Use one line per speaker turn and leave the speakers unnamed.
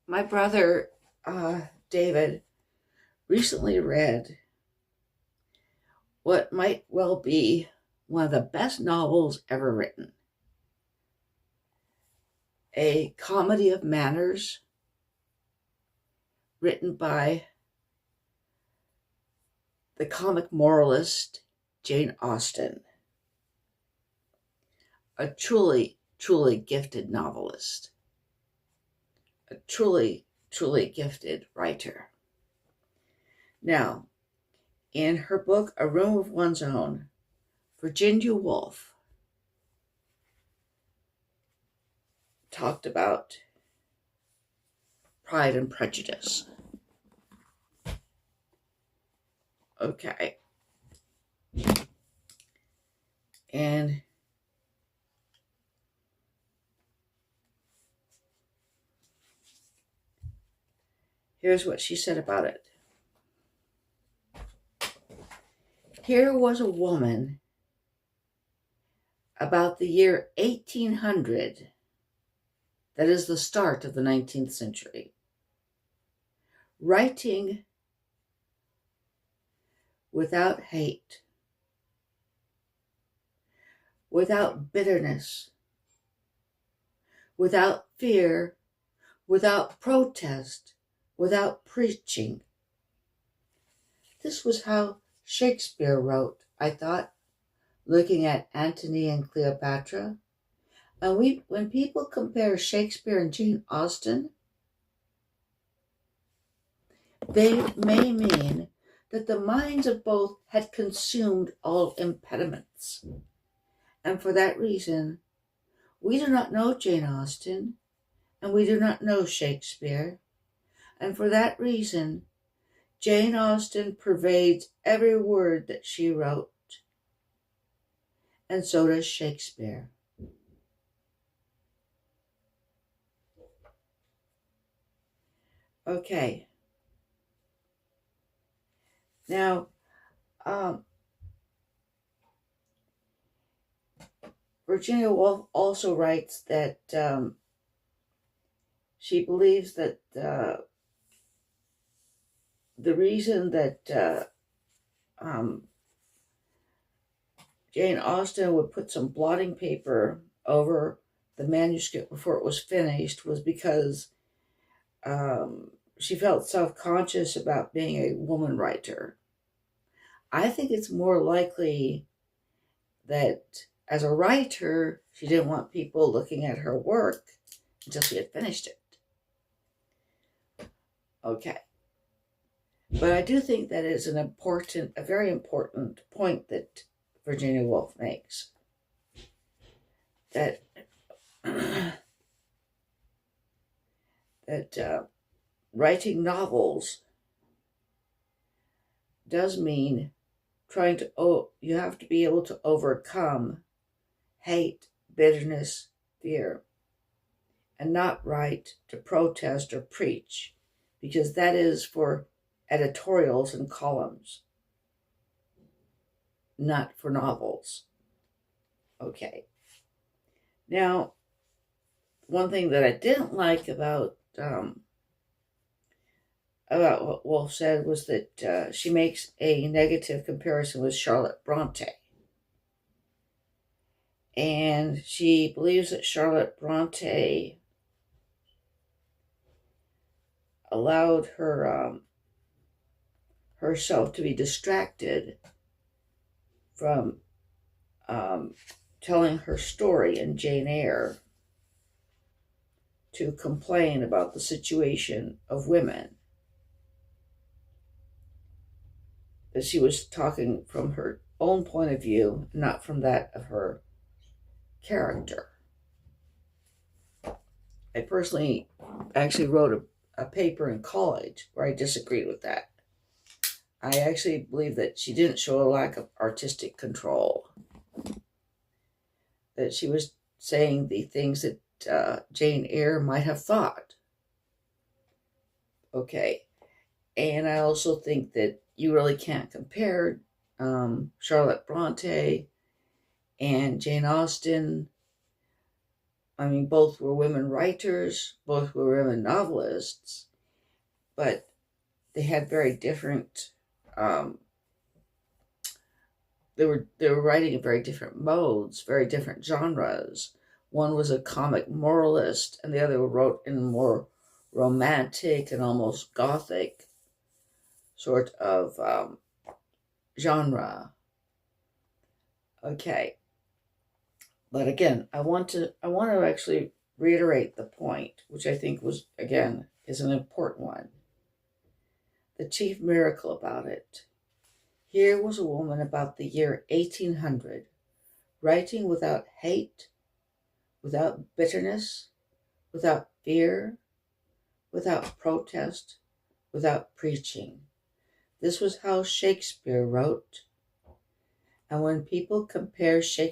My brother, David, recently read what might well be one of the best novels ever written, a comedy of manners written by the comic moralist Jane Austen, a truly, truly gifted novelist, a truly, truly gifted writer. Now, in her book, A Room of One's Own, Virginia Woolf talked about Pride and Prejudice. Okay. And here's what she said about it. Here was a woman about the year 1800, that is the start of the 19th century, writing without hate, without bitterness, without fear, without protest, without preaching. This was how Shakespeare wrote, I thought, looking at Antony and Cleopatra. And when people compare Shakespeare and Jane Austen, they may mean that the minds of both had consumed all impediments. And for that reason, we do not know Jane Austen, and we do not know Shakespeare. And for that reason, Jane Austen pervades every word that she wrote, and so does Shakespeare. Okay. Now, Virginia Woolf also writes that she believes that the reason that Jane Austen would put some blotting paper over the manuscript before it was finished was because she felt self-conscious about being a woman writer. I think it's more likely that as a writer, she didn't want people looking at her work until she had finished it. Okay. But I do think that is a very important point that Virginia Woolf makes. That writing novels does mean you have to be able to overcome hate, bitterness, fear, and not write to protest or preach, because that is for editorials and columns, not for novels. Okay. Now, one thing that I didn't like about what Woolf said was that she makes a negative comparison with Charlotte Bronte. And she believes that Charlotte Bronte allowed herself to be distracted from telling her story in Jane Eyre to complain about the situation of women. That she was talking from her own point of view, not from that of her character. I personally actually wrote a paper in college where I disagreed with that. I actually believe that she didn't show a lack of artistic control. That she was saying the things that Jane Eyre might have thought. Okay. And I also think that you really can't compare Charlotte Bronte and Jane Austen I mean, both were women writers, both were women novelists, but they had very different. They were writing in very different modes, very different genres. One was a comic moralist, and the other wrote in a more romantic and almost gothic sort of genre. Okay, but again, I want to actually reiterate the point, which I think was, again, is an important one. The chief miracle about it. Here was a woman about the year 1800, writing without hate, without bitterness, without fear, without protest, without preaching. This was how Shakespeare wrote. And when people compare Shakespeare